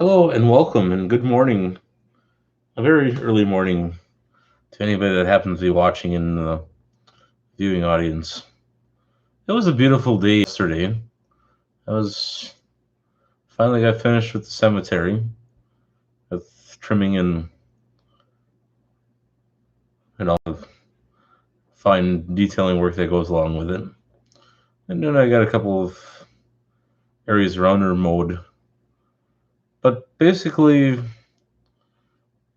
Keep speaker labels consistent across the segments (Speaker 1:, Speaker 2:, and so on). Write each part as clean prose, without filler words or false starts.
Speaker 1: Hello and welcome and good morning, a very early morning to anybody that happens to be watching in the viewing audience. It was a beautiful day yesterday. I was finally got finished with the cemetery, with trimming and all the fine detailing work that goes along with it. And then I got a couple of areas around her mowed. But basically,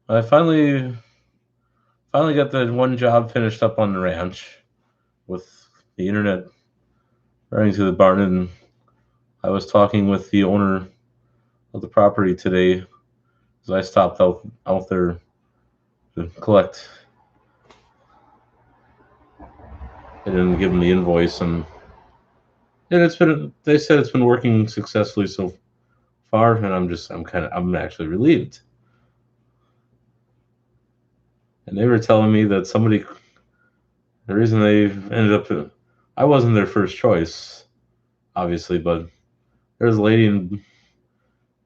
Speaker 1: I finally got the one job finished up on the ranch with the internet running through the barn, and I was talking with the owner of the property today as I stopped out there to collect it and give them the invoice. And it's been they said it's been working successfully so far, and I'm actually relieved. And they were telling me that the reason they ended up, I wasn't their first choice, obviously, but there's a lady in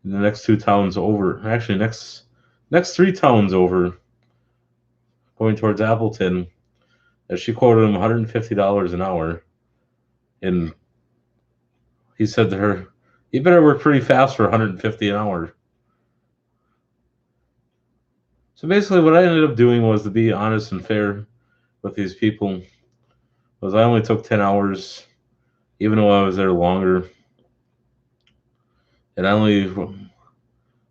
Speaker 1: the next two towns over, actually next three towns over, going towards Appleton, that she quoted him $150 an hour, and he said to her, "You better work pretty fast for 150 an hour." So basically, what I ended up doing was to be honest and fair with these people. Was I only took 10 hours, even though I was there longer, and I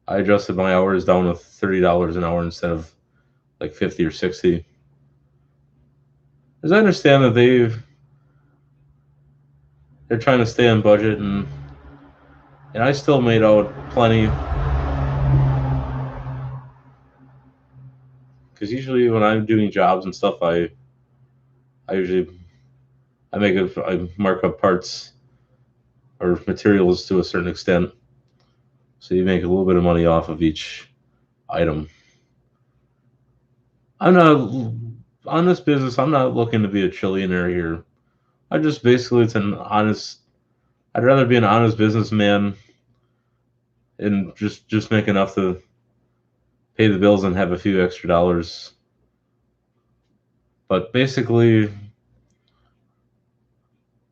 Speaker 1: adjusted my hours down to $30 an hour instead of like 50 or 60. Because I understand that they're trying to stay on budget, and I still made out plenty. Because usually when I'm doing jobs and stuff, I usually I mark up parts or materials to a certain extent, so you make a little bit of money off of each item. I'm not on this business. I'm not looking to be a trillionaire here. I just basically it's an honest. I'd rather be an honest businessman and just make enough to pay the bills and have a few extra dollars. But basically,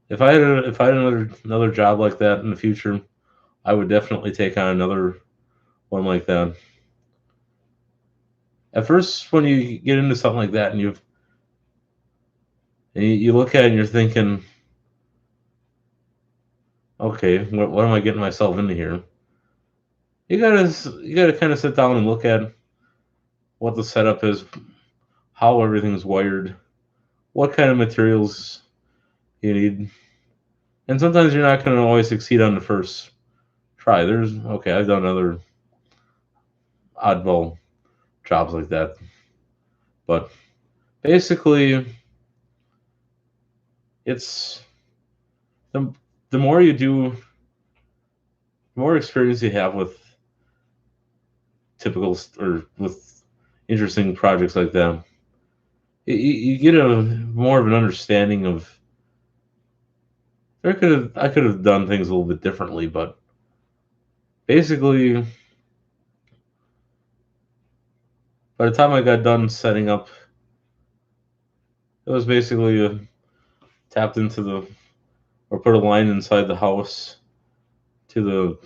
Speaker 1: if I had another job like that in the future, I would definitely take on another one like that. At first, when you get into something like that and you look at it and you're thinking, okay, what am I getting myself into here? You gotta kind of sit down and look at what the setup is, how everything's wired, what kind of materials you need, and sometimes you're not going to always succeed on the first try. I've done other oddball jobs like that, but basically, it's the the more you do, the more experience you have with typical or with interesting projects like that, you get a more of an understanding of. I could have done things a little bit differently, but basically, by the time I got done setting up, it was basically tapped into the or put a line inside the house to the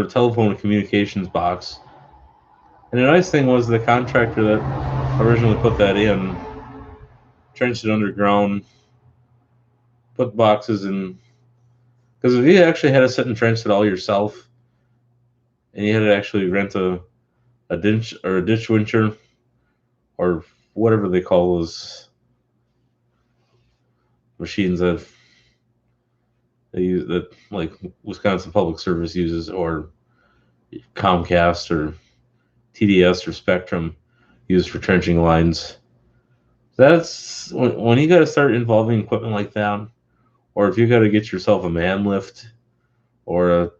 Speaker 1: telephone communications box. And the nice thing was the contractor that originally put that in trenched it underground, put boxes in. Because if you actually had to sit and trench it all yourself, and you had to actually rent a ditch wincher or whatever they call those machines that they use that like Wisconsin Public Service uses, or Comcast or TDS or Spectrum used for trenching lines. That's when you got to start involving equipment like that, or if you got to get yourself a man lift or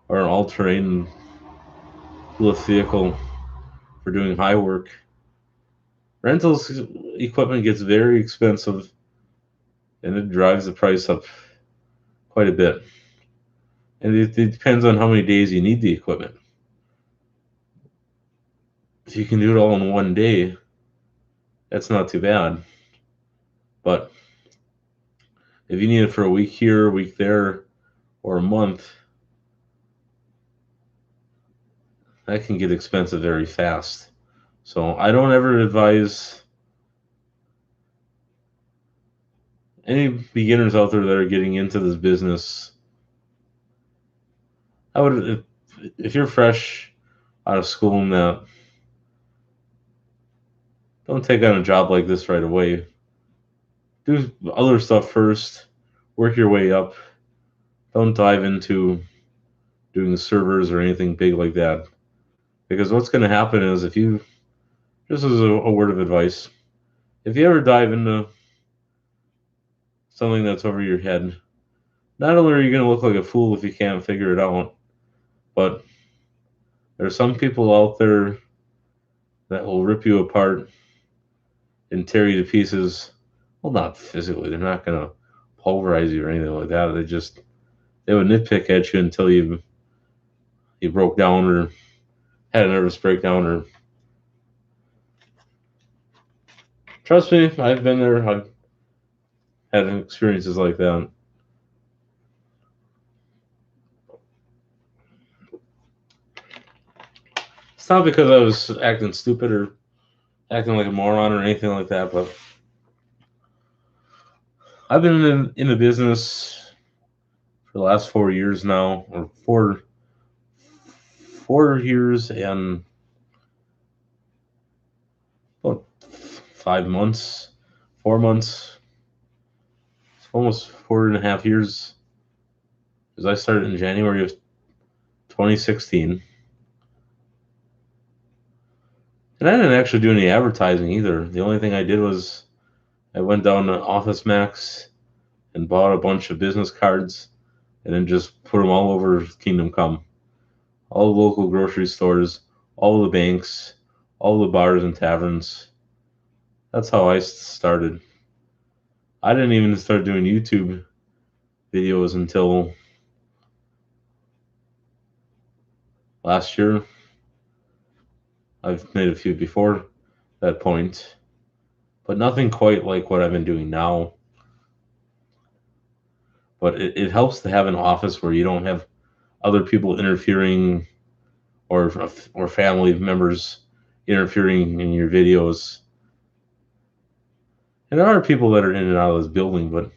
Speaker 1: an all-terrain lift vehicle for doing high work. Rentals equipment gets very expensive, and it drives the price up quite a bit. And it depends on how many days you need the equipment. If you can do it all in one day, that's not too bad. But if you need it for a week here, a week there, or a month, that can get expensive very fast. So I don't ever advise any beginners out there that are getting into this business. I would, if you're fresh out of school and that, don't take on a job like this right away. Do other stuff first, work your way up. Don't dive into doing servers or anything big like that. Because what's going to happen is if you, just as a word of advice, if you ever dive into something that's over your head, not only are you going to look like a fool if you can't figure it out, but there's some people out there that will rip you apart and tear you to pieces. Well, not physically. They're not going to pulverize you or anything like that. They would nitpick at you until you broke down or had a nervous breakdown. Or trust me, I've been there. I've had experiences like that. It's not because I was acting stupid or acting like a moron or anything like that, but I've been in the business for the last 4 years now, or 4 years and about 5 months, 4 months. It's almost 4.5 years because I started in January of 2016. And I didn't actually do any advertising either. The only thing I did was I went down to Office Max and bought a bunch of business cards and then just put them all over Kingdom Come. All the local grocery stores, all the banks, all the bars and taverns. That's how I started. I didn't even start doing YouTube videos until last year. I've made a few before that point, but nothing quite like what I've been doing now. But it helps to have an office where you don't have other people interfering or family members interfering in your videos. And there are people that are in and out of this building, but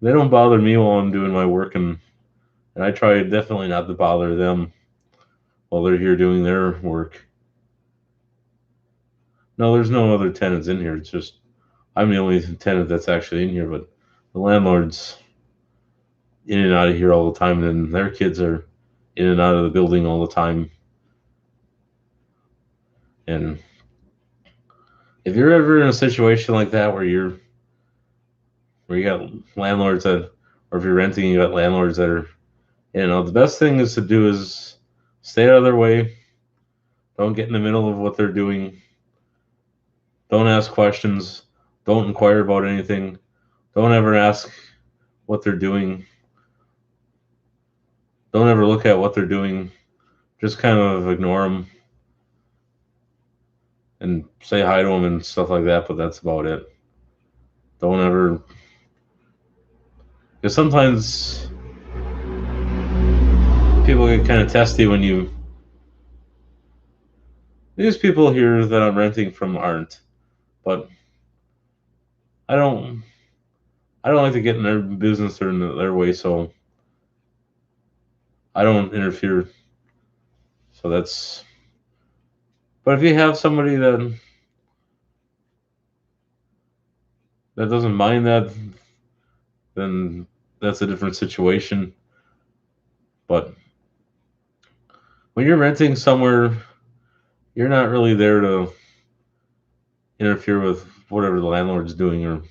Speaker 1: they don't bother me while I'm doing my work, and I try definitely not to bother them while they're here doing their work. No, there's no other tenants in here. It's just I'm the only tenant that's actually in here, but the landlord's in and out of here all the time, and their kids are in and out of the building all the time. And if you're ever in a situation like that where you got landlords that, or if you're renting, you got landlords that are, the best thing is to do is stay out of their way. Don't get in the middle of what they're doing. Don't ask questions. Don't inquire about anything. Don't ever ask what they're doing. Don't ever look at what they're doing. Just kind of ignore them and say hi to them and stuff like that, but that's about it. Don't ever, because sometimes people get kind of testy when these people here that I'm renting from aren't, but I don't like to get in their business or in their way, so I don't interfere. So that's, but if you have somebody that doesn't mind that, then that's a different situation. But when you're renting somewhere, you're not really there to interfere with whatever the landlord's doing or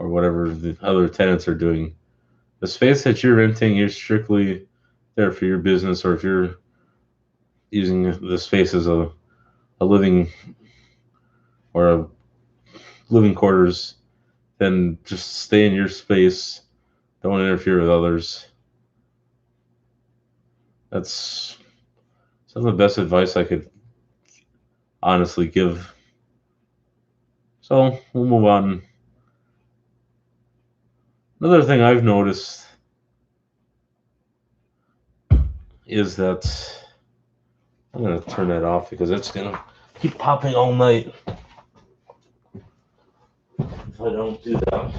Speaker 1: whatever the other tenants are doing. The space that you're renting, you're strictly there for your business, or if you're using the space as a living or a living quarters, then just stay in your space. Don't interfere with others. That's some of the best advice I could honestly give. So we'll move on. Another thing I've noticed is that I'm going to turn that off because it's going to keep popping all night if I don't do that.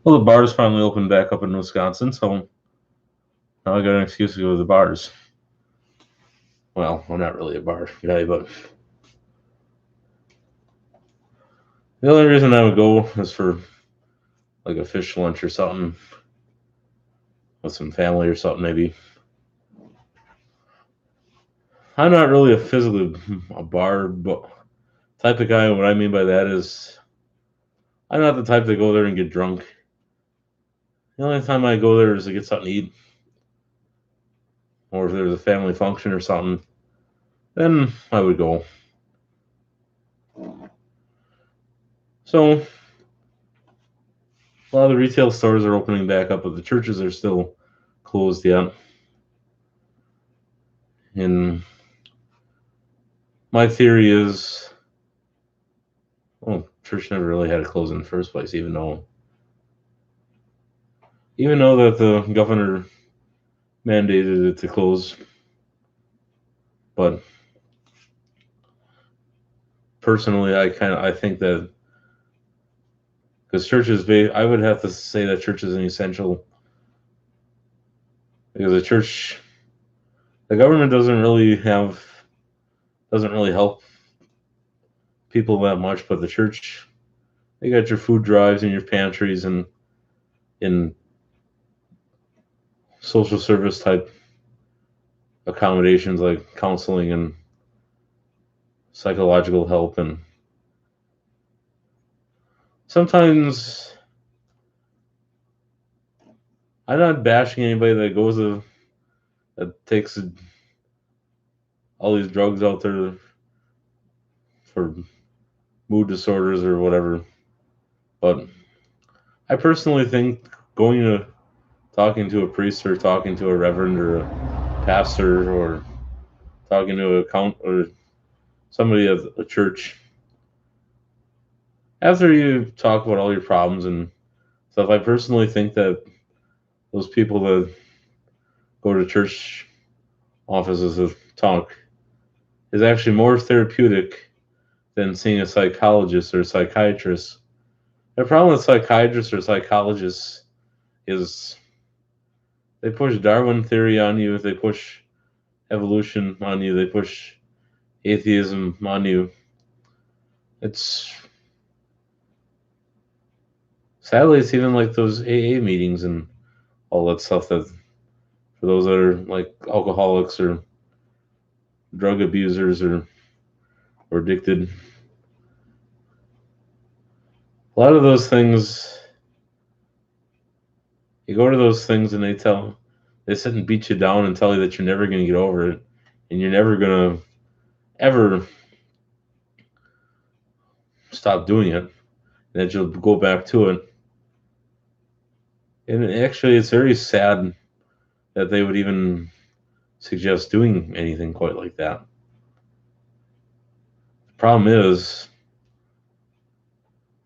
Speaker 1: Well, the bars finally opened back up in Wisconsin, so now I got an excuse to go to the bars. Well, I'm not really a bar guy, but the only reason I would go is for like a fish lunch or something with some family or something, maybe. I'm not really a physically a bar but type of guy. What I mean by that is I'm not the type to go there and get drunk. The only time I go there is to get something to eat, or if there's a family function or something, then I would go. So a lot of the retail stores are opening back up, but the churches are still closed yet. And my theory is, well, church never really had to close in the first place, even though that the governor mandated it to close. But personally, I think that because churches, I would have to say that church is an essential because the government doesn't really help people that much, but the church, they got your food drives and your pantries and in social service type accommodations like counseling and psychological help. And sometimes I'm not bashing anybody that takes all these drugs out there for mood disorders or whatever, but I personally think talking to a priest or talking to a reverend or a pastor or talking to a count or somebody at a church after you talk about all your problems and stuff, I personally think that those people that go to church offices to talk is actually more therapeutic than seeing a psychologist or a psychiatrist. The problem with psychiatrists or psychologists is they push Darwin theory on you, they push evolution on you, they push atheism on you. It's sadly it's even like those AA meetings and all that stuff that for those that are like alcoholics or drug abusers or addicted. A lot of those things, you go to those things and they sit and beat you down and tell you that you're never going to get over it and you're never going to ever stop doing it and that you'll go back to it. And actually, it's very sad that they would even suggest doing anything quite like that. The problem is,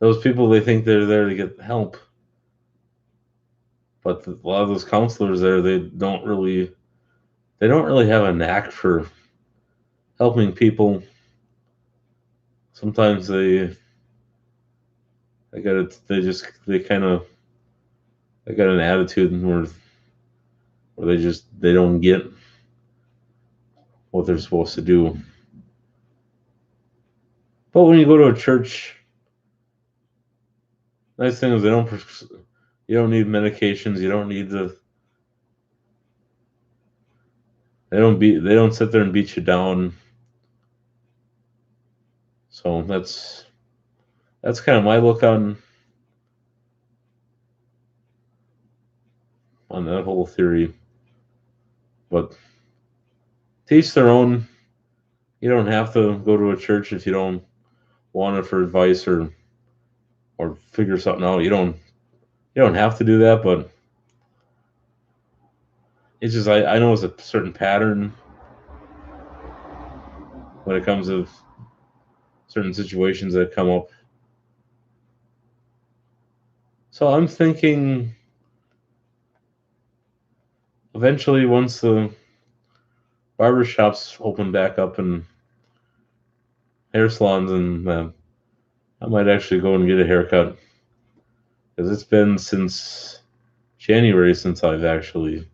Speaker 1: those people, they think they're there to get help. But a lot of those counselors there, they don't really have a knack for helping people. Sometimes they got it. They kind of they got an attitude where they don't get what they're supposed to do. But when you go to a church, nice thing is you don't need medications. You don't need They don't sit there and beat you down. So that's kind of my look on that whole theory. But teach their own. You don't have to go to a church if you don't want it for advice or figure something out. You don't have to do that, but it's just I know it's a certain pattern when it comes to certain situations that come up. So I'm thinking eventually once the barber shops open back up and hair salons, and I might actually go and get a haircut because it's been since January since I've actually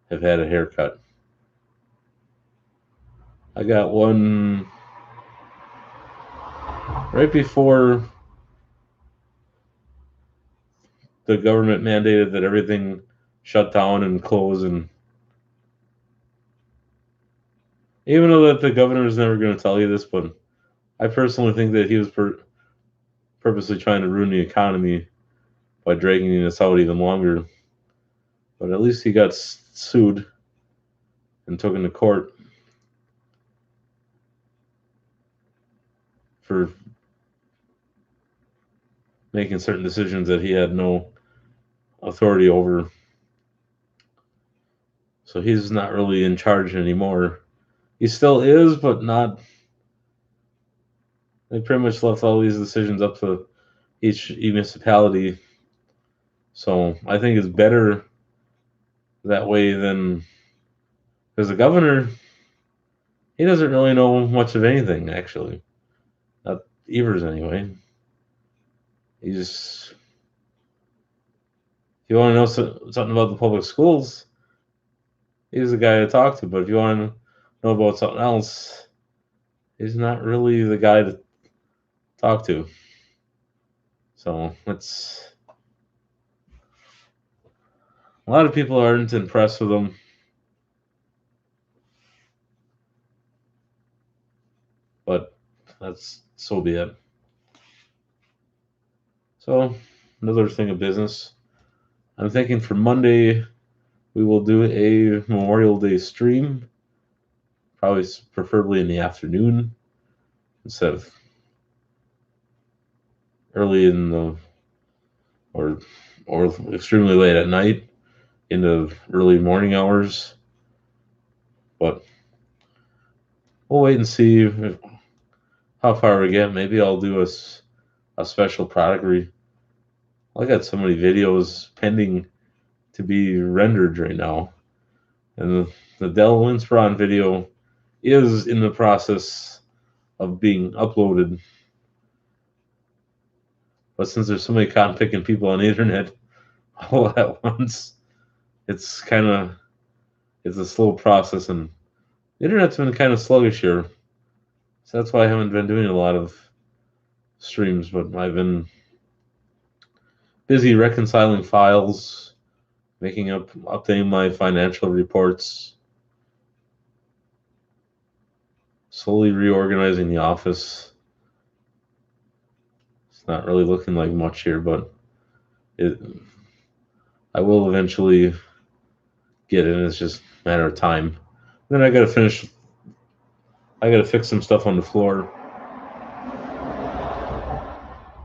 Speaker 1: have had a haircut. I got one right before the government mandated that everything shut down and closed, and even though that the governor is never going to tell you this, but I personally think that he was purposely trying to ruin the economy by dragging this out even longer. But at least he got sued and taken to court for making certain decisions that he had no authority over. So he's not really in charge anymore. He still is, but not. They pretty much left all these decisions up to each municipality. So I think it's better that way than because the governor, he doesn't really know much of anything actually. Not Evers anyway. He just if you want to know something about the public schools, he's the guy to talk to. But if you want to know about something else, he's not really the guy to talk to. So it's a lot of people aren't impressed with him, but that's so be it. So another thing of business. I'm thinking for Monday we will do a Memorial Day stream, probably preferably in the afternoon instead of early in the or or extremely late at night into early morning hours. But we'll wait and see how far we get. Maybe I'll do a special product I got so many videos pending to be rendered right now, and the Dell Inspiron video is in the process of being uploaded. But since there's so many cotton picking people on the internet all at once, it's kind of it's a slow process, and the internet's been kind of sluggish here. So that's why I haven't been doing a lot of streams, but I've been busy reconciling files, updating my financial reports, slowly reorganizing the office. It's not really looking like much here, but it I will eventually get it. It's just a matter of time. Then I gotta fix some stuff on the floor.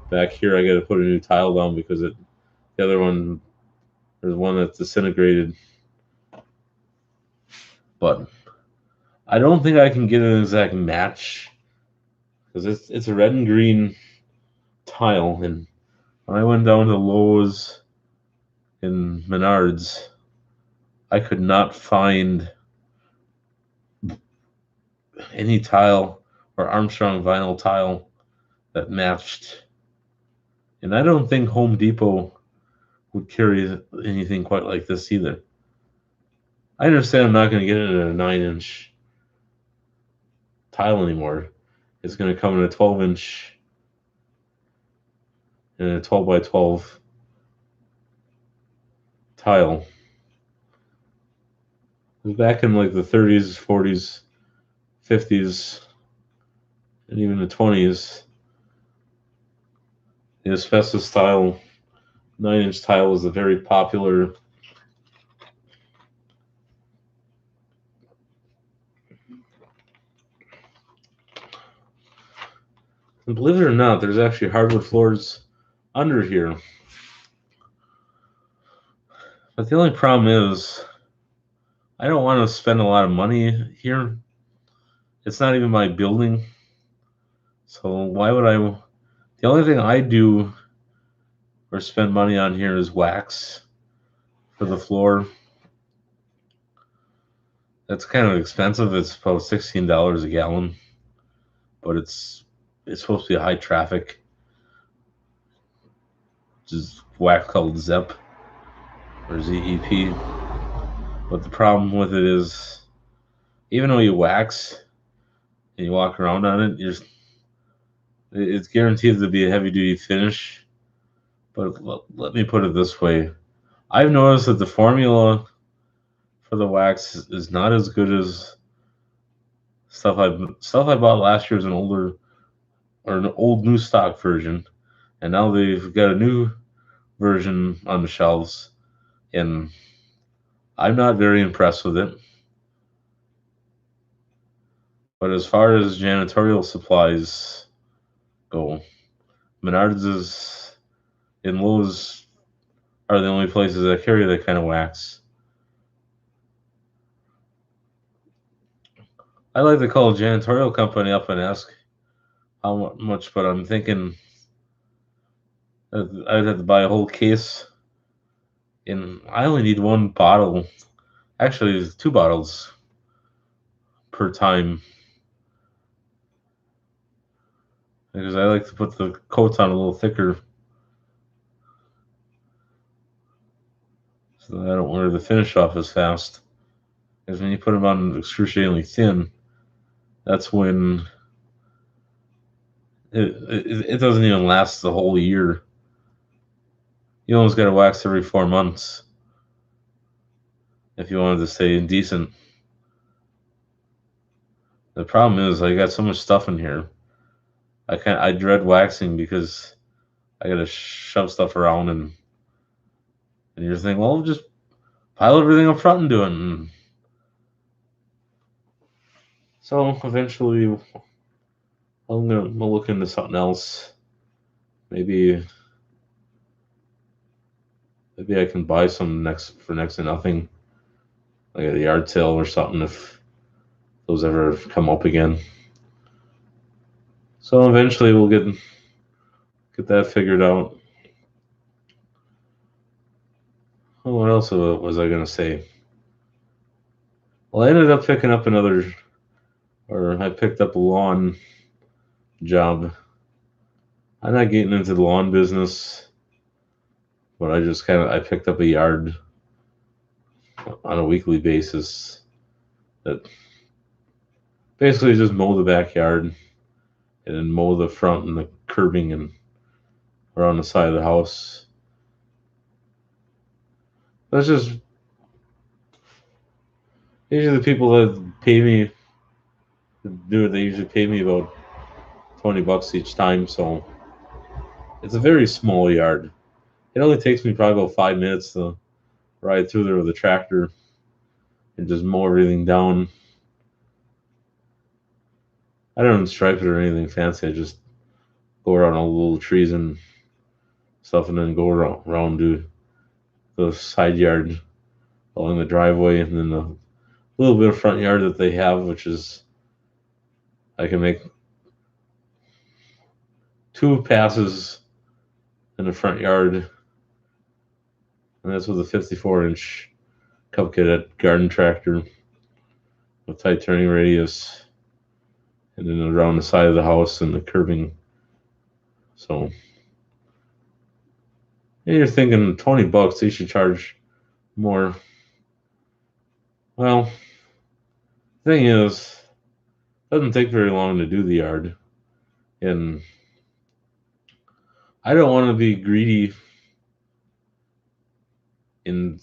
Speaker 1: Back here I gotta put a new tile down because the other one there's one that's disintegrated. But I don't think I can get an exact match because it's a red and green tile, and when I went down to Lowe's in Menards, I could not find any tile or Armstrong vinyl tile that matched. And I don't think Home Depot would carry anything quite like this either. I understand I'm not going to get it in a 9-inch tile anymore. It's going to come in a 12-inch and a 12 by 12 tile. It was back in like the 30s, 40s, 50s, and even the 20s. The asbestos tile, 9-inch tile, was a very popular. And believe it or not, there's actually hardwood floors under here. But the only problem is, I don't want to spend a lot of money here. It's not even my building. So why would I? The only thing I do or spend money on here is wax for the floor. That's kind of expensive. It's about $16 a gallon, but it's supposed to be a high traffic. Which is wax called ZEP or ZEP. But the problem with it is, even though you wax and you walk around on it, it's guaranteed to be a heavy duty finish. But let me put it this way: I've noticed that the formula for the wax is not as good as stuff I bought last year. Is an older or an old new stock version, and now they've got a new version on the shelves, and I'm not very impressed with it. But as far as janitorial supplies go, Menards is and Lowe's are the only places that carry that kind of wax. I'd like to call a janitorial company up and ask how much, but I'm thinking I'd have to buy a whole case, and I only need one bottle. Actually, two bottles per time because I like to put the coats on a little thicker so that I don't wear the finish off as fast. Because when you put them on excruciatingly thin, that's when it doesn't even last the whole year. You almost got to wax every 4 months if you wanted to stay decent. The problem is I got so much stuff in here. I dread waxing because I gotta shove stuff around and you're thinking, well, just pile everything up front and do it. And so eventually I'm gonna look into something else. Maybe I can buy some for next to nothing, like at a yard sale or something if those ever come up again. So eventually we'll get that figured out. Oh, what else was I gonna say? Well, I ended up picking up I picked up a lawn job. I'm not getting into the lawn business, but I picked up a yard on a weekly basis that basically just mow the backyard and then mow the front and the curbing and around the side of the house. That's just usually the people that pay me to do it. They usually pay me about $20 each time, so it's a very small yard. It only takes me probably about 5 minutes to ride through there with a tractor and just mow everything down. I don't stripe it or anything fancy. I just go around all the little trees and stuff, and then go around to the side yard along the driveway, and then the little bit of front yard that they have, which is I can make 2 passes in the front yard, and that's with a 54-inch Cub Cadet garden tractor with tight turning radius, and then around the side of the house and the curbing. So you're thinking $20, they should charge more. Well, the thing is, it doesn't take very long to do the yard, and I don't want to be greedy in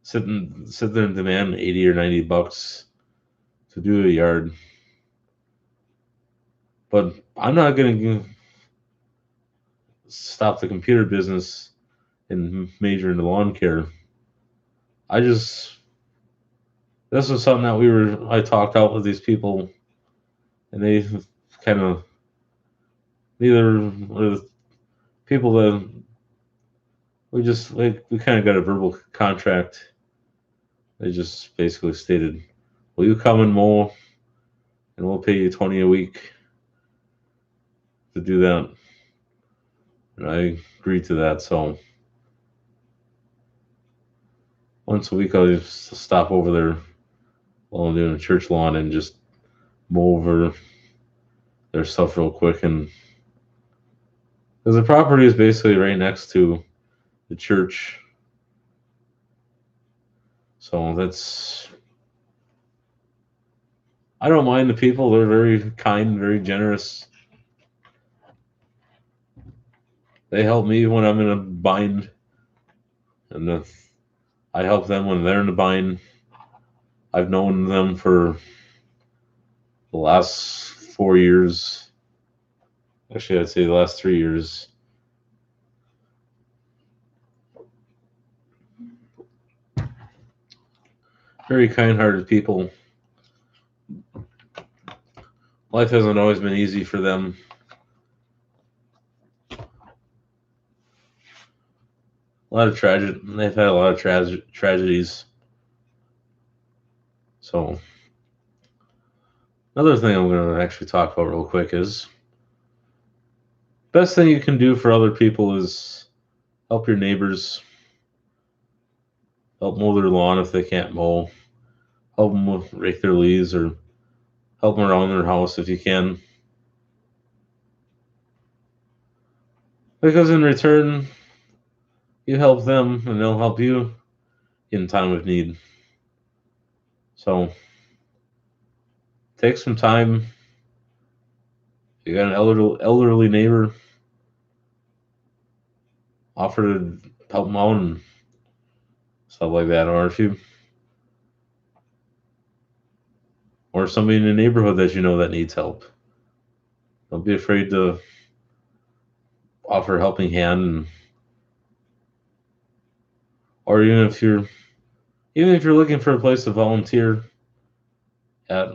Speaker 1: sit there and demand 80 or $90 to do a yard. But I'm not going to stop the computer business and major into lawn care. This was something that I talked out with these people, and they kind of, neither were the people that we kind of got a verbal contract. They just basically stated, will you come and mow, and we'll pay you 20 a week to do that. And I agreed to that. So once a week, I'll just stop over there while I'm doing a church lawn and just mow over their stuff real quick. And because the property is basically right next to the church, so I don't mind the people. They're very kind, very generous. They help me when I'm in a bind, and I help them when they're in a bind. I've known them for the last 4 years. Actually, I'd say the last 3 years. Very kind-hearted people. Life hasn't always been easy for them. They've had a lot of tragedies. So another thing I'm going to actually talk about real quick is best thing you can do for other people is help your neighbors, help mow their lawn if they can't mow, help them rake their leaves, or help them around their house if you can. Because in return, you help them and they'll help you in time of need. So take some time. If you got an elderly neighbor, offer to help them out and stuff like that. Or somebody in the neighborhood that you know that needs help. Don't be afraid to offer a helping hand. Or even if you're looking for a place to volunteer at,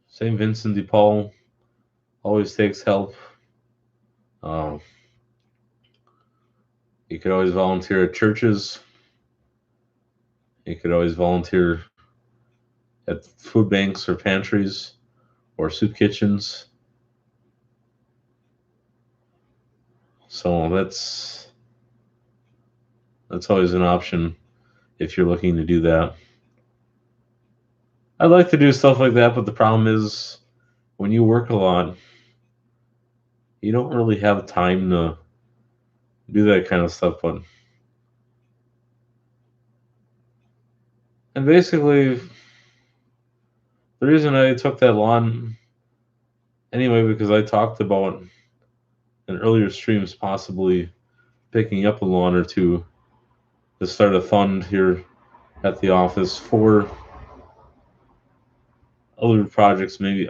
Speaker 1: St. Vincent de Paul always takes help. You could always volunteer at churches. You could always volunteer at food banks or pantries or soup kitchens. So that's always an option if you're looking to do that. I'd like to do stuff like that, but the problem is when you work a lot, you don't really have time to do that kind of stuff. And basically, the reason I took that lawn anyway, because I talked about in earlier streams possibly picking up a lawn or two to start a fund here at the office for other projects, maybe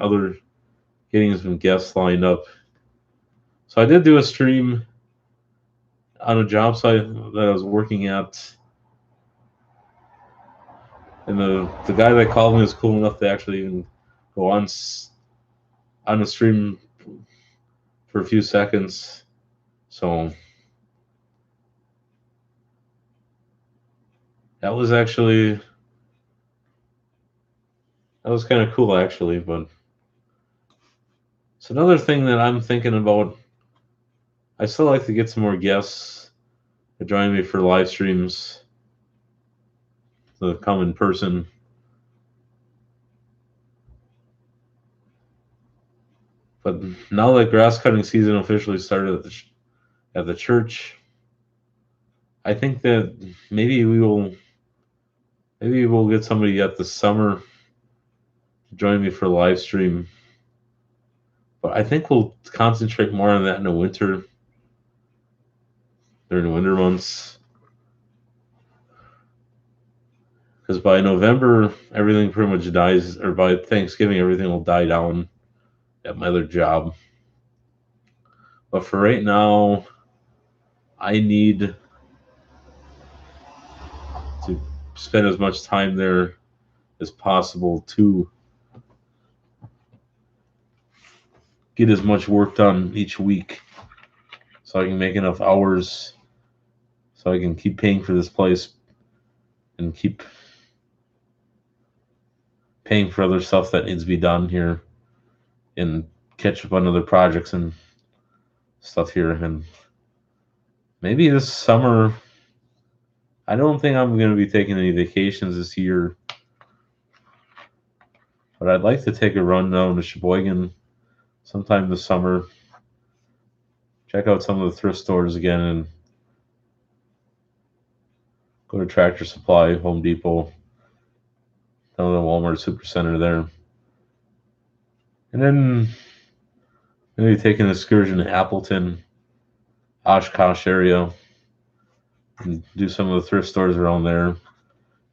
Speaker 1: getting some guests lined up. So I did do a stream on a job site that I was working at, and the guy that called me was cool enough to actually even go on the stream for a few seconds. So that was kind of cool actually. But it's another thing that I'm thinking about. I still like to get some more guests to join me for live streams, to come in person. But now that grass cutting season officially started at the church, I think that maybe we'll get somebody yet this summer to join me for a live stream. But I think we'll concentrate more on that in the winter, during the winter months. because by November everything pretty much dies, or by Thanksgiving everything will die down at my other job. But for right now, I need to spend as much time there as possible to get as much work done each week so I can make enough hours so I can keep paying for this place and keep paying for other stuff that needs to be done here and catch up on other projects and stuff here. And maybe this summer, I don't think I'm going to be taking any vacations this year, but I'd like to take a run down to Sheboygan sometime this summer, check out some of the thrift stores again, and go to Tractor Supply, Home Depot, down to the Walmart Supercenter there. And then maybe take an excursion to Appleton, Oshkosh area, and do some of the thrift stores around there,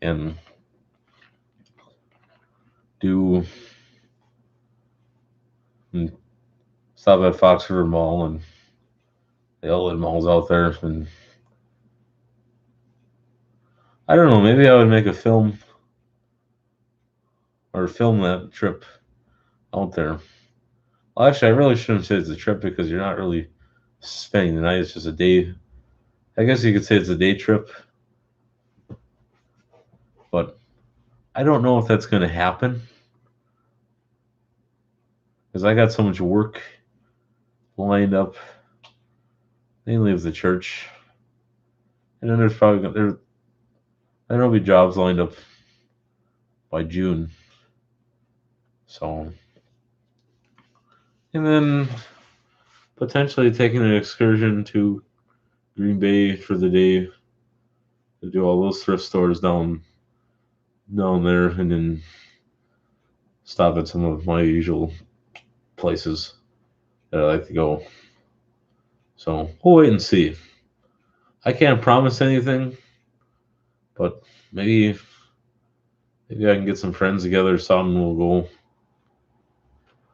Speaker 1: and do and stop at Fox River Mall and the outlet malls out there. And I don't know, maybe I would make a film or film that trip out there. Well, actually, I really shouldn't say it's a trip because you're not really spending the night. It's just a day. I guess you could say it's a day trip, but I don't know if that's going to happen because I got so much work lined up, mainly with the church, and then there'll be jobs lined up by June. So, and then potentially taking an excursion to Green Bay for the day to do all those thrift stores down there, and then stop at some of my usual places that I like to go. So we'll wait and see. I can't promise anything, but maybe I can get some friends together or something. We'll go.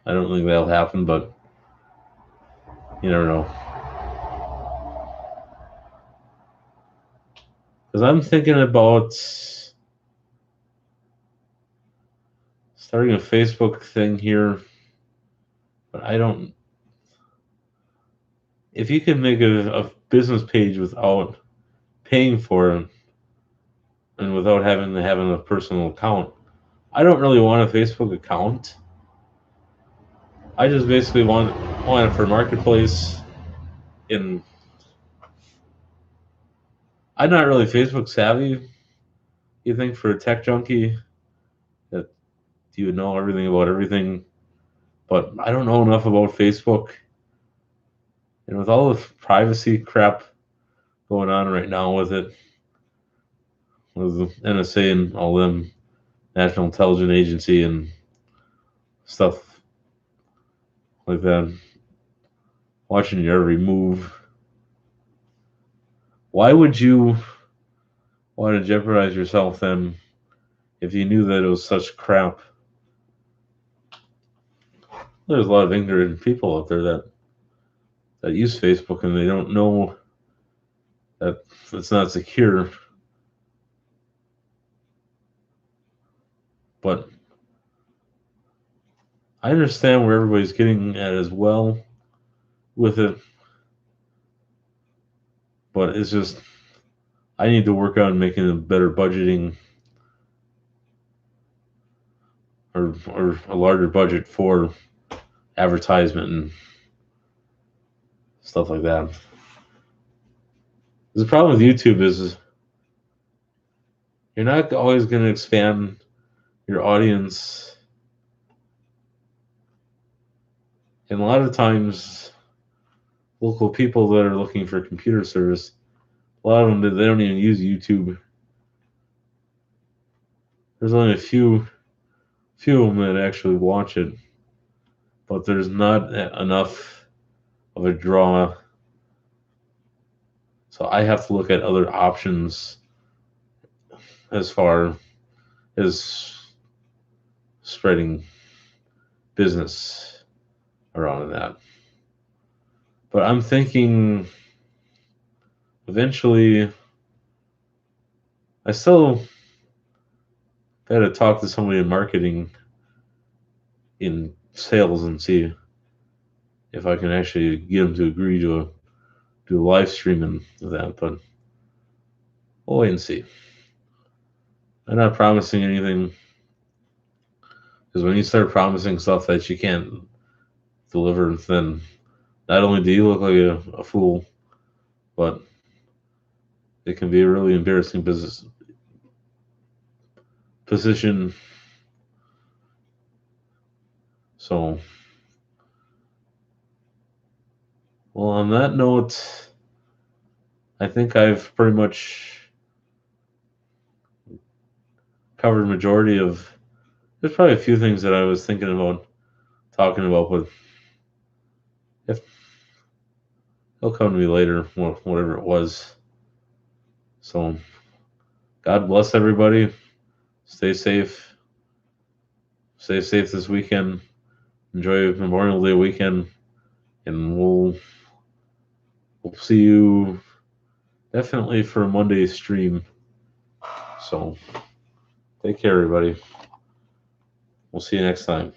Speaker 1: I don't think that'll happen, but you never know. Because I'm thinking about starting a Facebook thing here, but I don't. If you can make a business page without paying for it and without having to have a personal account, I don't really want a Facebook account. I just basically want it for marketplace. And I'm not really Facebook savvy. You think for a tech junkie that you would know everything about everything, but I don't know enough about Facebook. And with all the privacy crap going on right now with it, with the NSA and all them, National Intelligence Agency and stuff like that, watching your every move. Why would you want to jeopardize yourself then if you knew that it was such crap? There's a lot of ignorant people out there that use Facebook and they don't know that it's not secure. But I understand where everybody's getting at as well with it. But it's just, I need to work on making a better budgeting or a larger budget for advertisement and stuff like that. The problem with YouTube is you're not always going to expand your audience. And a lot of times, local people that are looking for computer service, a lot of them, they don't even use YouTube. There's only a few of them that actually watch it, but there's not enough of a draw. So I have to look at other options as far is spreading business around in that. But I'm thinking eventually, I still got to talk to somebody in marketing in sales and see if I can actually get them to agree to do live streaming of that. But we'll wait and see. I'm not promising anything because when you start promising stuff that you can't deliver, then not only do you look like a fool, but it can be a really embarrassing business position. So, well, on that note, I think I've pretty much covered the majority of. There's probably a few things that I was thinking about talking about, but if it'll come to me later, whatever it was. So, God bless everybody. Stay safe. Stay safe this weekend. Enjoy Memorial Day weekend, and we'll see you definitely for a Monday stream. So, take care, everybody. We'll see you next time.